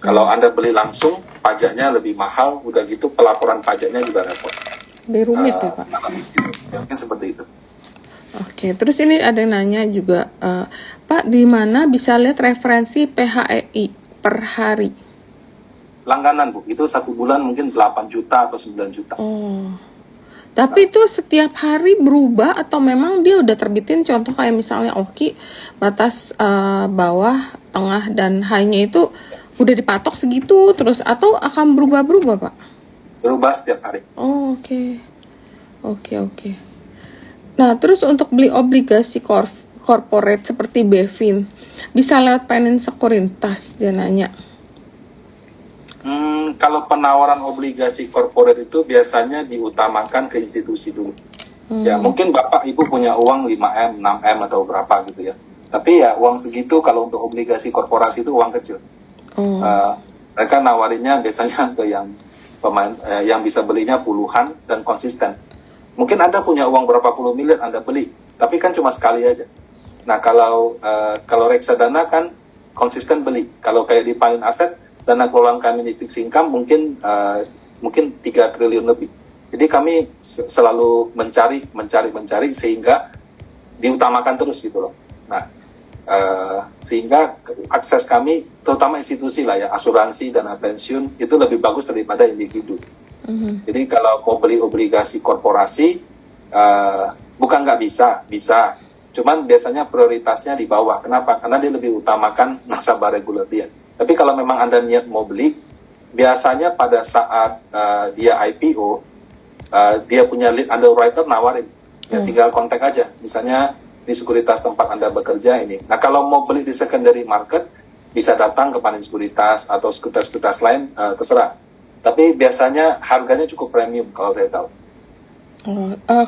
Kalau Anda beli langsung, pajaknya lebih mahal, udah gitu pelaporan pajaknya juga repot. Lebih rumit ya Pak. Ya, mungkin seperti itu. Oke, terus ini ada yang nanya juga, Pak, di mana bisa lihat referensi PHEI per hari? Langganan Bu, itu 1 bulan mungkin 8 juta atau 9 juta. Oh, tapi itu setiap hari berubah atau memang dia udah terbitin, contoh kayak misalnya Oki, batas bawah, tengah, dan high-nya itu udah dipatok segitu terus, atau akan berubah-berubah Pak? Berubah setiap hari. Oh, oke. Nah, terus untuk beli obligasi corporate seperti Bevin, bisa lewat Finance Sekuritas, dia nanya. Kalau penawaran obligasi corporate itu biasanya diutamakan ke institusi dulu. Ya, mungkin Bapak Ibu punya uang 5M, 6M atau berapa gitu ya. Tapi ya uang segitu kalau untuk obligasi korporasi itu uang kecil. Mereka nawarinnya biasanya ke yang pemain yang bisa belinya puluhan dan konsisten. Mungkin Anda punya uang berapa puluh miliar Anda beli, tapi kan cuma sekali aja. Nah, kalau reksadana kan konsisten beli. Kalau kayak di Panin Aset, dana kelolaan kami di fixed income mungkin 3 triliun lebih. Jadi kami selalu mencari sehingga diutamakan terus gitu loh. Nah, sehingga akses kami, terutama institusi lah ya, asuransi, dana pensiun, itu lebih bagus daripada individu. Jadi kalau mau beli obligasi korporasi, bukan nggak bisa. Cuman biasanya prioritasnya di bawah. Kenapa? Karena dia lebih utamakan nasabah reguler dia. Tapi kalau memang Anda niat mau beli, biasanya pada saat dia IPO, dia punya lead underwriter nawarin. Ya tinggal kontak aja. Misalnya di sekuritas tempat Anda bekerja ini. Nah, kalau mau beli di secondary market, bisa datang ke Panin Sekuritas atau sekuritas-sekuritas lain, terserah. Tapi biasanya harganya cukup premium kalau saya tahu.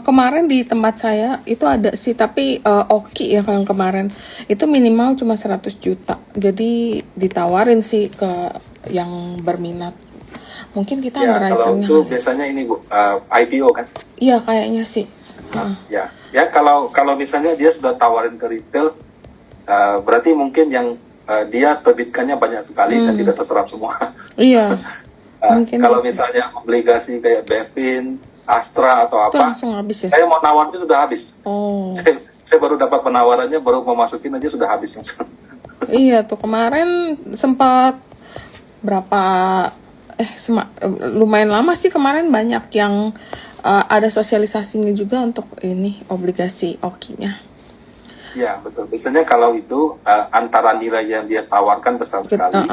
Kemarin di tempat saya itu ada sih, tapi Oki ya yang kemarin itu minimal cuma 100 juta. Jadi ditawarin sih ke yang berminat. Mungkin kita Ya, kalau underwritingnya itu biasanya ini Bu, IPO kan? Iya, kayaknya sih. Ya kalau misalnya dia sudah tawarin ke retail, berarti mungkin yang dia terbitkannya banyak sekali dan tidak terserap semua. Iya. Mungkin Kalau misalnya obligasi kayak Bevin, Astra atau itu apa, langsung habis ya. saya mau nawar itu sudah habis. Oh. Saya baru dapat penawarannya, baru mau masukin aja sudah habis langsung. Iya tuh kemarin sempat berapa lumayan lama sih, kemarin banyak yang ada sosialisasinya juga untuk ini obligasi Oki-nya. Ya betul. Biasanya kalau itu antara nilai yang dia tawarkan besar sekali,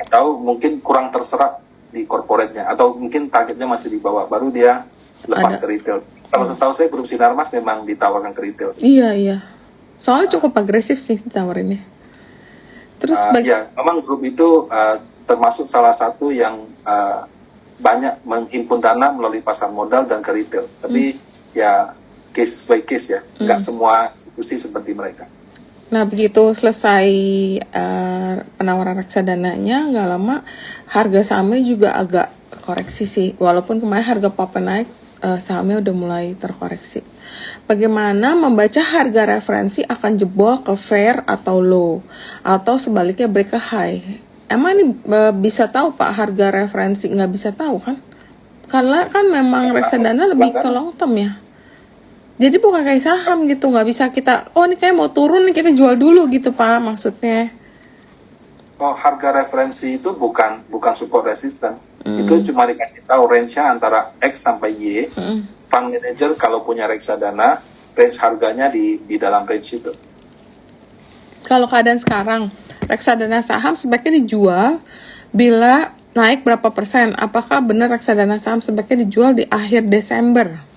atau mungkin kurang terserap di corporate-nya, atau mungkin targetnya masih di bawah, baru dia lepas ke retail. Kalau setahu saya grup Sinarmas memang ditawarkan ke retail. Iya. Soalnya cukup agresif sih ditawarinnya. Terus ya, memang grup itu termasuk salah satu yang banyak menghimpun dana melalui pasar modal dan ke retail. Tapi ya case by case ya, nggak semua institusi seperti mereka. Nah, begitu selesai penawaran reksadananya, nggak lama harga sahamnya juga agak koreksi sih. Walaupun kemarin harga papa naik, sahamnya udah mulai terkoreksi. Bagaimana membaca harga referensi akan jebol ke fair atau low, atau sebaliknya break ke high? Emang ini bisa tahu Pak harga referensi? Nggak bisa tahu kan? Karena kan memang reksadana lebih ke long term ya. Jadi bukan kayak saham gitu, nggak bisa kita, oh ini kayak mau turun nih kita jual dulu gitu Pak, maksudnya. Oh, harga referensi itu bukan support resistant. Itu cuma dikasih tahu range-nya antara X sampai Y. Fund manager kalau punya reksadana, range harganya di dalam range itu. Kalau keadaan sekarang, reksadana saham sebaiknya dijual bila naik berapa persen? Apakah benar reksadana saham sebaiknya dijual di akhir Desember?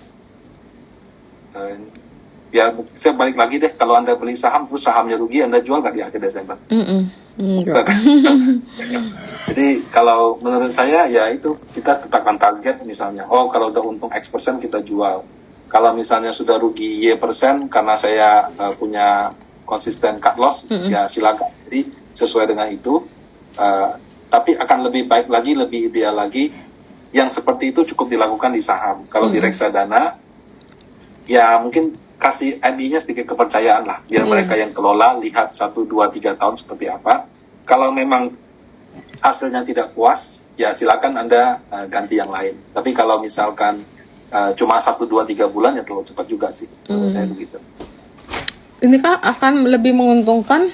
Ya, saya balik lagi deh, kalau Anda beli saham terus sahamnya rugi, Anda jual nggak di akhir Desember? Enggak. Jadi kalau menurut saya ya itu kita tetapkan target misalnya. Oh, kalau udah untung X% kita jual. Kalau misalnya sudah rugi Y% karena saya punya konsisten cut loss, ya silakan. Jadi sesuai dengan itu. Tapi akan lebih baik lagi, lebih ideal lagi. Yang seperti itu cukup dilakukan di saham. Kalau di reksadana, ya mungkin kasih MI-nya sedikit kepercayaan lah, biar mereka yang kelola lihat 1, 2, 3 tahun seperti apa. Kalau memang hasilnya tidak puas, ya silakan Anda ganti yang lain. Tapi kalau misalkan cuma 1, 2, 3 bulan ya terlalu cepat juga sih, menurut saya begitu. Ini kan akan lebih menguntungkan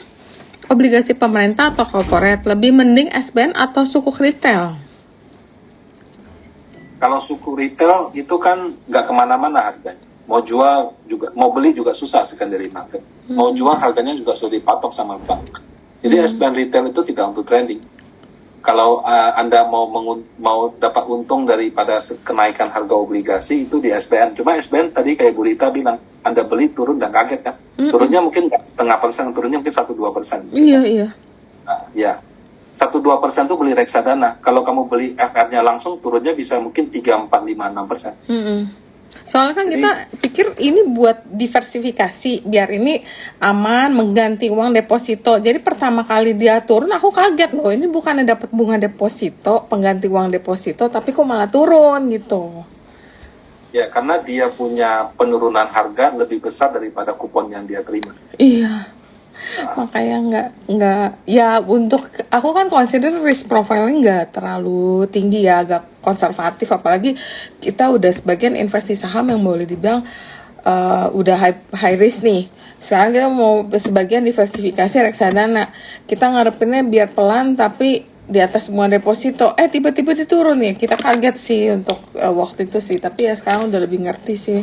obligasi pemerintah atau corporate, lebih mending SBN atau sukuk retail? Kalau suku retail itu kan nggak kemana-mana harganya. Mau jual juga, mau beli juga susah secondary market. Mau jual harganya juga sudah dipatok sama bank. Jadi SBN retail itu tidak untuk trading. Kalau Anda mau dapat untung daripada kenaikan harga obligasi itu di SBN. Cuma SBN tadi kayak Bu Rita bilang, Anda beli turun dan kaget kan. Turunnya mungkin nggak 0,5%, turunnya mungkin 1-2%. Iya. Nah, ya. 1-2% tuh beli reksadana. Kalau kamu beli FR-nya langsung, turunnya bisa mungkin 3, 4, 5, 6%. Soalnya kan kita pikir ini buat diversifikasi, biar ini aman, mengganti uang deposito. Jadi pertama kali dia turun, aku kaget loh. Ini bukannya dapat bunga deposito, pengganti uang deposito, tapi kok malah turun gitu. Ya, karena dia punya penurunan harga lebih besar daripada kupon yang dia terima. Iya. Makanya nggak ya, untuk aku kan consider risk profile-nya nggak terlalu tinggi ya, agak konservatif, apalagi kita udah sebagian investasi saham yang boleh dibilang udah high risk nih. Sekarang kita mau sebagian diversifikasi reksadana, kita ngarepinnya biar pelan tapi di atas semua deposito, tiba-tiba dia turun ya, kita kaget sih untuk waktu itu sih, tapi ya sekarang udah lebih ngerti sih.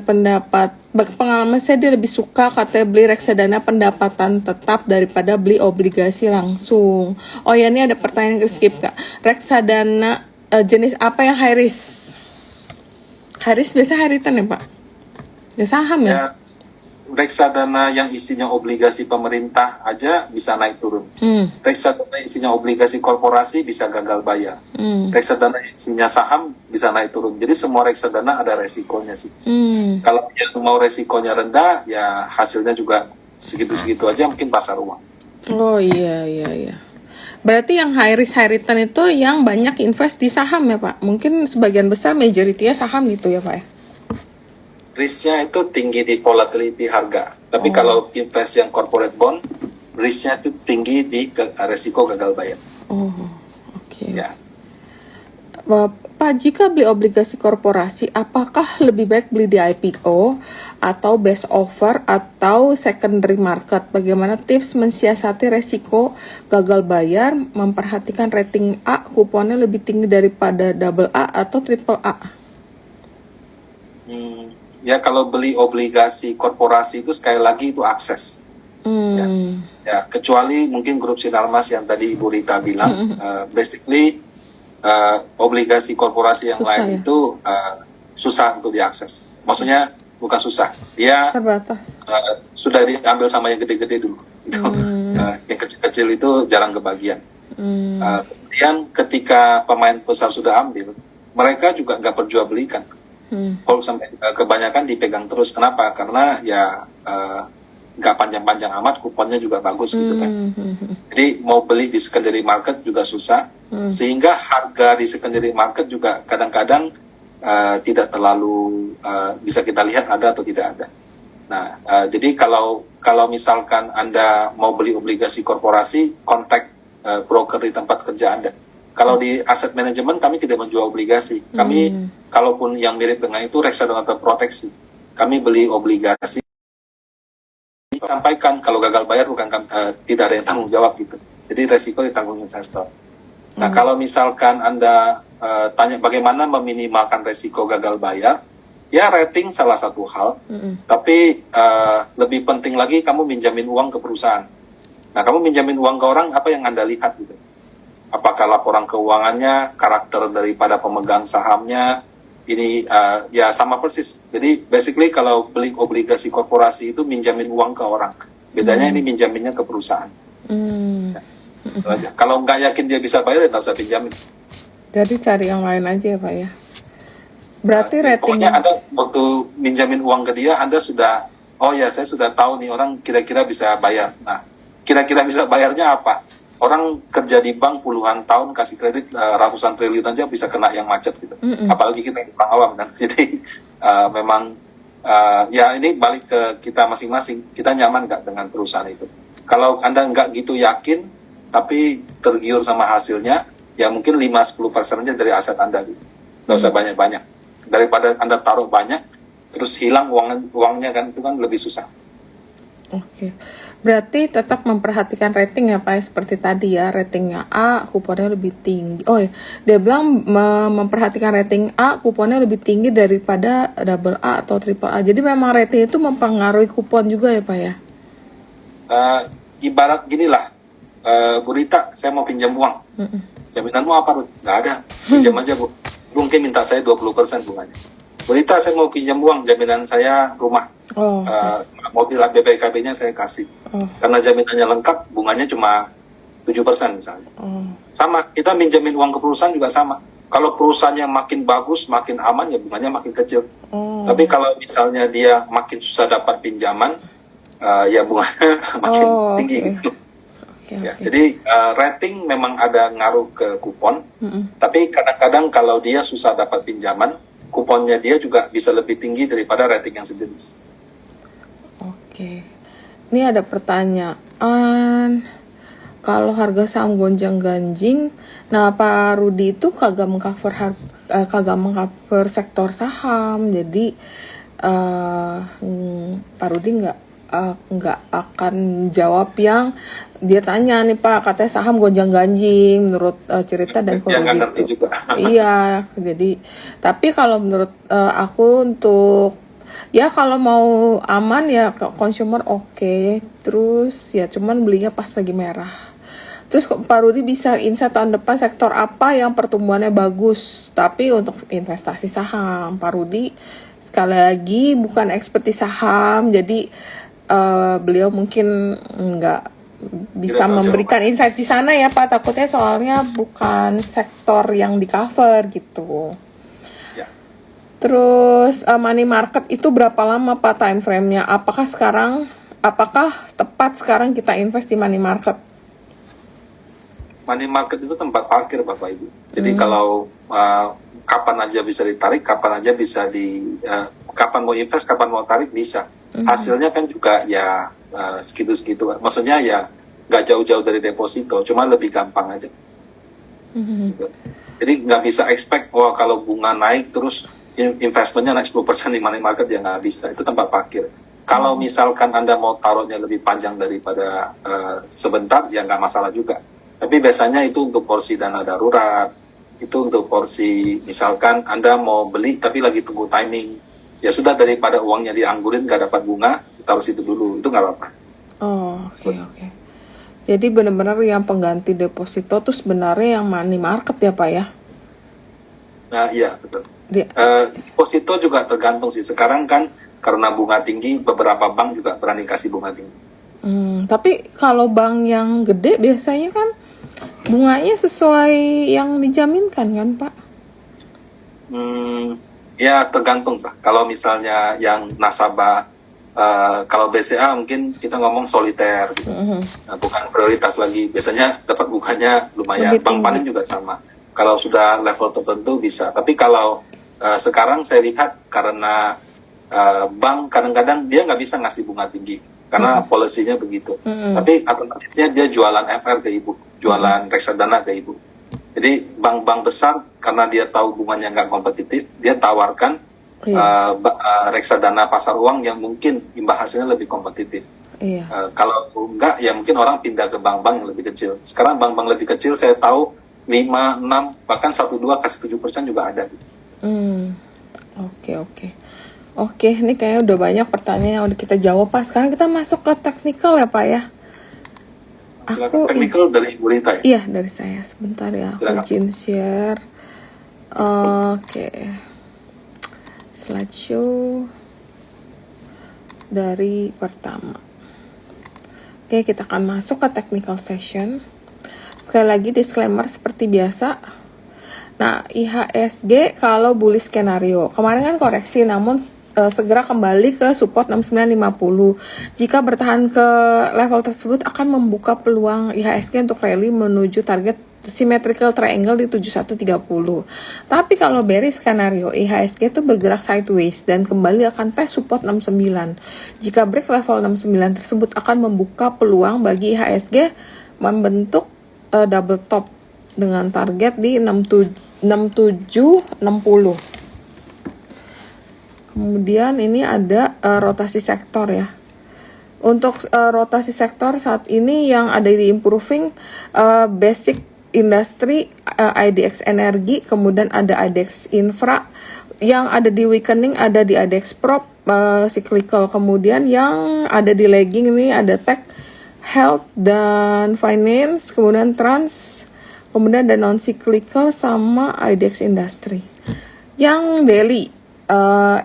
Pendapat pengalaman saya, dia lebih suka katanya beli reksadana pendapatan tetap daripada beli obligasi langsung. Oh ya, ini ada pertanyaan ke skip Kak. Reksadana jenis apa yang high risk? High risk biasa high return ya Pak? Ya saham ya? Reksadana yang isinya obligasi pemerintah aja bisa naik turun. Reksadana isinya obligasi korporasi bisa gagal bayar. Reksadana isinya saham bisa naik turun. Jadi semua reksadana ada resikonya sih. Kalau yang mau resikonya rendah, ya hasilnya juga segitu-segitu aja, mungkin pasar uang. Oh iya. Berarti yang high risk high return itu yang banyak invest di saham ya Pak? Mungkin sebagian besar majority-nya saham gitu ya Pak ya? Risknya itu tinggi di volatility harga. Tapi kalau invest yang corporate bond, risknya itu tinggi di resiko gagal bayar. Oke. Ya. Pak, jika beli obligasi korporasi, apakah lebih baik beli di IPO atau best offer atau secondary market? Bagaimana tips mensiasati resiko gagal bayar, memperhatikan rating A, kuponnya lebih tinggi daripada double A atau triple A? Ya, kalau beli obligasi korporasi itu sekali lagi itu akses. Ya, kecuali mungkin grup Sinarmas yang tadi Ibu Rita bilang, basically obligasi korporasi yang susah lain itu susah untuk diakses. Maksudnya bukan susah, dia terbatas. Sudah diambil sama yang gede-gede dulu. Yang kecil-kecil itu jarang kebagian. Kemudian ketika pemain besar sudah ambil, mereka juga nggak perjualbelikan. Kalau sampai kebanyakan dipegang terus. Kenapa? Karena ya nggak panjang-panjang amat, kuponnya juga bagus gitu kan. Jadi mau beli di secondary market juga susah, sehingga harga di secondary market juga kadang-kadang tidak terlalu bisa kita lihat ada atau tidak ada. Nah, jadi kalau misalkan Anda mau beli obligasi korporasi, kontak broker di tempat kerja Anda. Kalau di aset manajemen kami tidak menjual obligasi. Kami kalaupun yang mirip dengan itu reksadana terproteksi. Kami beli obligasi, sampaikan kalau gagal bayar bukan tidak ada yang tanggung jawab gitu. Jadi resiko ditanggung investor. Nah, kalau misalkan Anda tanya bagaimana meminimalkan resiko gagal bayar, ya rating salah satu hal. Tapi lebih penting lagi kamu minjamin uang ke perusahaan. Nah, kamu minjamin uang ke orang, apa yang Anda lihat gitu? Apakah laporan keuangannya, karakter daripada pemegang sahamnya, ini ya sama persis. Jadi basically kalau beli obligasi korporasi itu minjamin uang ke orang. Bedanya ini minjaminnya ke perusahaan. Ya. Kalau nggak yakin dia bisa bayar, ya nggak usah pinjamin. Jadi cari yang lain aja ya Pak ya? Berarti rating... Pokoknya Anda waktu minjamin uang ke dia, Anda sudah, oh ya saya sudah tahu nih orang kira-kira bisa bayar. Nah, kira-kira bisa bayarnya apa? Orang kerja di bank puluhan tahun kasih kredit ratusan triliun aja bisa kena yang macet gitu. Apalagi kita yang orang awam kan. Jadi memang Ya ini balik ke kita masing-masing, kita nyaman nggak dengan perusahaan itu. Kalau Anda nggak gitu yakin, tapi tergiur sama hasilnya, ya mungkin 5-10% aja dari aset Anda gitu. Nggak usah banyak-banyak. Daripada Anda taruh banyak, terus hilang uangnya kan, itu kan lebih susah. Oke, berarti tetap memperhatikan rating ya Pak, seperti tadi ya, ratingnya A, kuponnya lebih tinggi. Oh ya, dia bilang memperhatikan rating A, kuponnya lebih tinggi daripada double A atau triple A. Jadi memang rating itu mempengaruhi kupon juga ya Pak ya? Ibarat gini lah, Bu Rita, saya mau pinjam uang. Jaminanmu apa, Ruth? Nggak ada, pinjam aja Bu. Mungkin minta saya 20% bunganya. Bu Rita, saya mau pinjam uang, jaminan saya rumah. Mobil BPKB-nya saya kasih. Karena jaminannya lengkap, bunganya cuma 7% misalnya. Sama, kita minjamin uang ke perusahaan juga sama. Kalau perusahaannya makin bagus, makin aman, ya bunganya makin kecil. Tapi kalau misalnya dia makin susah dapat pinjaman, ya bunganya makin tinggi gitu. Ya, jadi rating memang ada ngaruh ke kupon, tapi kadang-kadang kalau dia susah dapat pinjaman, kuponnya dia juga bisa lebih tinggi daripada rating yang sejenis. Oke, ini ada pertanyaan, kalau harga saham gonjang-ganjing, nah Pak Rudi itu kagak mengcover sektor saham, jadi Pak Rudi nggak akan jawab yang dia tanya nih Pak, katanya saham gonjang-ganjing menurut cerita dan kondisi itu. Iya, jadi tapi kalau menurut aku untuk ya kalau mau aman ya consumer oke. Terus ya cuman belinya pas lagi merah. Terus Pak Rudi bisa insight tahun depan sektor apa yang pertumbuhannya bagus. Tapi untuk investasi saham, Pak Rudi sekali lagi bukan ekspertis saham, jadi beliau mungkin nggak bisa memberikan insight di sana ya Pak. Takutnya soalnya bukan sektor yang di cover gitu. Terus money market itu berapa lama Pak time frame-nya? Apakah tepat sekarang kita invest di money market? Money market itu tempat parkir Bapak Ibu. Jadi kalau kapan aja bisa ditarik, kapan aja bisa kapan mau invest, kapan mau tarik bisa. Hasilnya kan juga ya segitu-segitu. Maksudnya ya nggak jauh-jauh dari deposito, cuma lebih gampang aja. Jadi nggak bisa expect, kalau bunga naik terus investmentnya naik 10% di money market, ya nggak bisa. Itu tempat parkir. Kalau misalkan Anda mau taruhnya lebih panjang daripada sebentar, ya nggak masalah juga. Tapi biasanya itu untuk porsi dana darurat, itu untuk porsi misalkan Anda mau beli tapi lagi tunggu timing. Ya sudah, daripada uangnya dianggurin nggak dapat bunga, taruh situ dulu, itu nggak apa-apa. Oke. Jadi benar-benar yang pengganti deposito tuh sebenarnya yang money market ya Pak ya? Nah iya betul. Deposito juga tergantung sih. Sekarang kan karena bunga tinggi, beberapa bank juga berani kasih bunga tinggi. Tapi kalau bank yang gede biasanya kan bunganya sesuai yang dijaminkan kan Pak? Ya tergantung lah. Kalau misalnya yang nasabah, kalau BCA mungkin kita ngomong soliter gitu. Bukan prioritas lagi. Biasanya dapat bunganya lumayan. Bank paling juga sama. Kalau sudah level tertentu bisa. Tapi kalau sekarang saya lihat karena bank kadang-kadang dia nggak bisa ngasih bunga tinggi karena polisinya begitu. Tapi alternatifnya dia jualan FR ke ibu, jualan reksadana ke ibu. Jadi bank-bank besar karena dia tahu bunganya nggak kompetitif, dia tawarkan reksadana pasar uang yang mungkin imbal hasilnya lebih kompetitif. Kalau enggak, ya mungkin orang pindah ke bank-bank yang lebih kecil. Sekarang bank-bank lebih kecil saya tahu 5, 6, bahkan 1-2 kasih 7% juga ada. Oke, ini kayaknya udah banyak pertanyaan yang udah kita jawab Pak. Sekarang kita masuk ke technical ya Pak ya. Technical dari Bu Rita ya? Iya, dari saya. Sebentar ya, aku izin share. Slideshow dari pertama. Oke, kita akan masuk ke technical session. Sekali lagi disclaimer seperti biasa. Nah, IHSG kalau bullish skenario. Kemarin kan koreksi, namun segera kembali ke support 6950. Jika bertahan ke level tersebut akan membuka peluang IHSG untuk rally menuju target symmetrical triangle di 7130. Tapi kalau bearish skenario, IHSG itu bergerak sideways dan kembali akan tes support 69. Jika break level 69 tersebut akan membuka peluang bagi IHSG membentuk double top dengan target di 6760. Kemudian ini ada rotasi sektor ya. Untuk rotasi sektor saat ini yang ada di improving basic industry, IDX energi, kemudian ada IDX infra, yang ada di weakening ada di IDX prop, cyclical, kemudian yang ada di lagging ini ada tech, health dan finance, kemudian trans, kemudian ada non cyclical sama IDX industry. Yang daily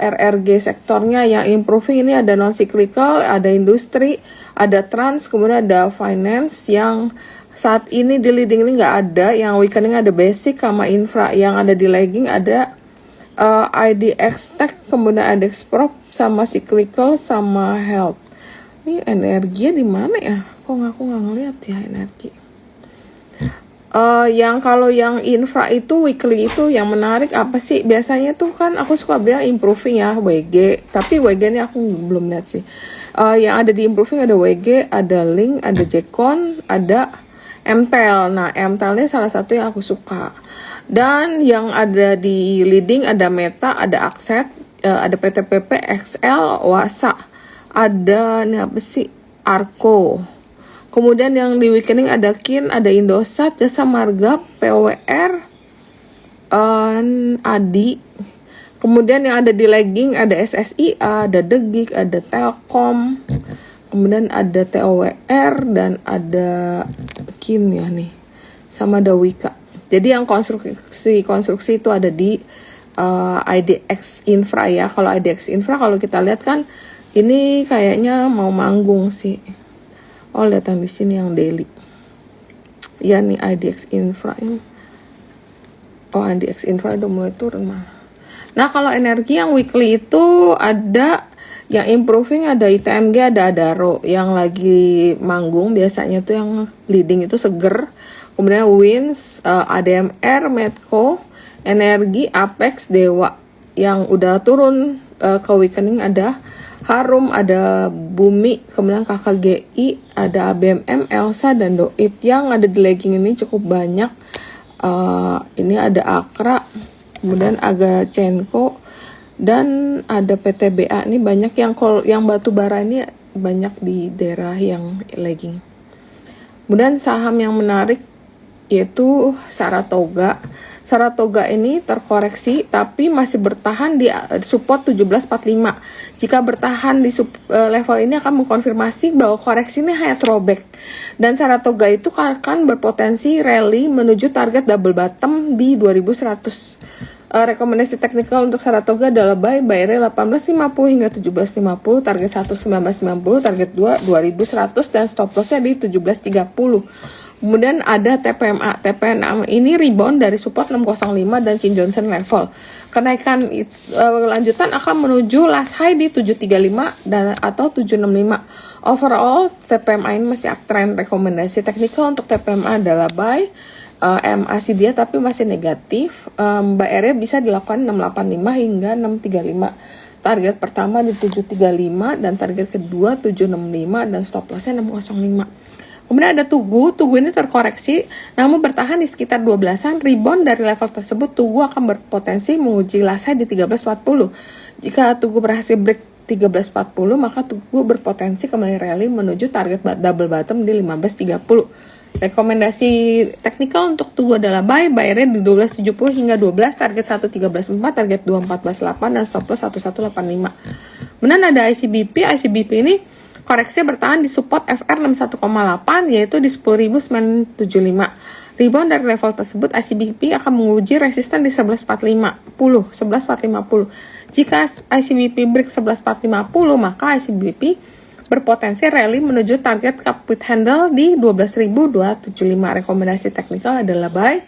RRG sektornya yang improving ini ada non cyclical, ada industri, ada trans, kemudian ada finance. Yang saat ini di leading ini nggak ada, yang weakening ada basic sama infra, yang ada di lagging ada IDX tech, kemudian IDX prop sama cyclical sama health. Ini energinya di mana ya? Kok aku nggak ngeliat ya energi. Yang kalau yang infra itu weekly itu yang menarik apa sih? Biasanya tuh kan aku suka bilang improving ya WG, tapi WG ini aku belum lihat sih. Yang ada di improving ada WG, ada Link, ada Jekon, ada MTEL. Nah, MTEL ini salah satu yang aku suka. Dan yang ada di leading ada Meta, ada Akset, ada PTPP, XL, Wasa, ada ini apa sih? Arko. Kemudian yang di weakening ada KIN, ada Indosat, Jasa Marga, POWR, ADI. Kemudian yang ada di lagging ada SSI, ada Degik, ada Telkom. Kemudian ada TOWR dan ada KIN ya nih. Sama ada Wika. Jadi yang konstruksi itu ada di IDX Infra ya. Kalau IDX Infra kalau kita lihat kan ini kayaknya mau manggung sih. Oh, lihat yang di sini yang daily. Ya nih IDX Infra ini. Oh, IDX Infra udah mulai turun malah. Nah, kalau energi yang weekly itu ada yang improving ada ITMG, ada Adaro. Yang lagi manggung biasanya tuh yang leading itu Seger. Kemudian Wins, ADMR, Medco, Energi, Apex, Dewa. Yang udah turun ke weakening ada Harum, ada Bumi, kemudian KKGI, ada ABMM, Elsa, dan Doit. Yang ada di lagging ini cukup banyak. Ini ada Akra, kemudian Aga Cenko, dan ada PTBA. Ini banyak yang batu bara ini banyak di daerah yang lagging. Kemudian saham yang menarik yaitu Saratoga. Saratoga ini terkoreksi tapi masih bertahan di support 1745. Jika bertahan di level ini akan mengkonfirmasi bahwa koreksi ini hanya throwback. Dan Saratoga itu akan berpotensi rally menuju target double bottom di 2100. Rekomendasi teknikal untuk Saratoga adalah buy area 1850 hingga 1750, target 1 1990, target 2 2100 dan stop lossnya di 1730. Kemudian ada TPMA. TPMA ini rebound dari support 605 dan King Johnson level. Kenaikan lanjutan akan menuju last high di 735 dan atau 765. Overall TPMA ini masih uptrend. Rekomendasi teknikal untuk TPMA adalah buy. MACD dia tapi masih negatif. Buy area bisa dilakukan 685 hingga 635. Target pertama di 735 dan target kedua 765 dan stop lossnya 605. Kemudian ada Tugu ini terkoreksi namun bertahan di sekitar 12-an. Rebound dari level tersebut, Tugu akan berpotensi menguji last high di 1340. Jika Tugu berhasil break 1340 maka Tugu berpotensi kembali rally menuju target double bottom di 1530. Rekomendasi teknikal untuk Tugu adalah buy area di 1270 hingga 12, target 1134, target 2148 dan stop loss 1185. Kemudian ada ICBP ini koreksi bertahan di support FR 61,8 yaitu di 10.975. Rebound dari level tersebut ICBP akan menguji resisten di 11.450. Jika ICBP break 11.450 maka ICBP berpotensi rally menuju target cap with handle di 12.275. Rekomendasi teknikal adalah buy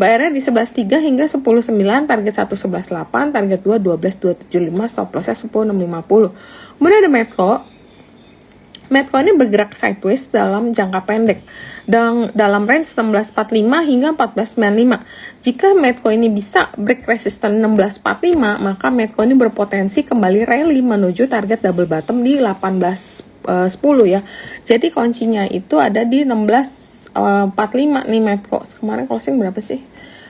area di 11.3 hingga 10.9, target 1.11.8, target 2 12.275, stop lossnya 10.650. Kemudian ada Medco. Medco ini bergerak sideways dalam jangka pendek dan dalam range 1645 hingga 1495. Jika Medco ini bisa break resisten 1645, maka Medco ini berpotensi kembali rally menuju target double bottom di 1810 ya. Jadi kuncinya itu ada di 1645 nih Medco. Kemarin closing berapa sih?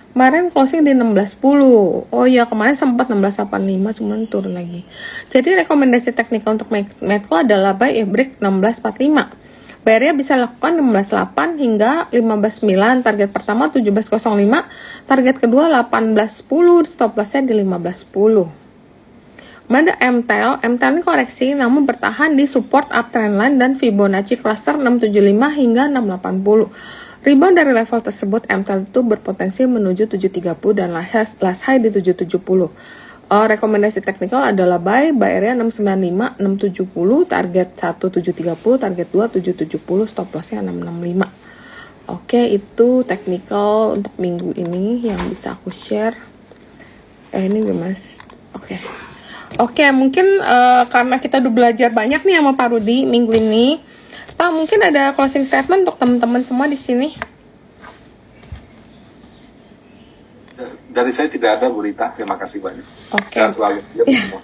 Kemarin closing di 16.10. Oh iya, kemarin sempat 16.85 cuman turun lagi. Jadi rekomendasi teknikal untuk Medco adalah buy break 16.45. Bayarnya bisa lakukan 16.8 hingga 15.9. Target pertama 17.05, target kedua 18.10, stop lossnya di 15.10. Ada MTEL ini koreksi namun bertahan di support uptrend line dan Fibonacci cluster 675 hingga 680. Rebound dari level tersebut, MTEL itu berpotensi menuju 730 dan last high di 770. Rekomendasi teknikal adalah buy area 695, 670, target 1730, target 2 770, stop lossnya 665. Oke, itu teknikal untuk minggu ini yang bisa aku share. Ini gimana sih? Oke, mungkin karena kita udah belajar banyak nih sama Pak Rudi minggu ini. Pak, mungkin ada closing statement untuk teman-teman semua di sini. Dari saya tidak ada, Bu Rita. Terima kasih banyak. Oke. Sehat selalu. Ya, semua.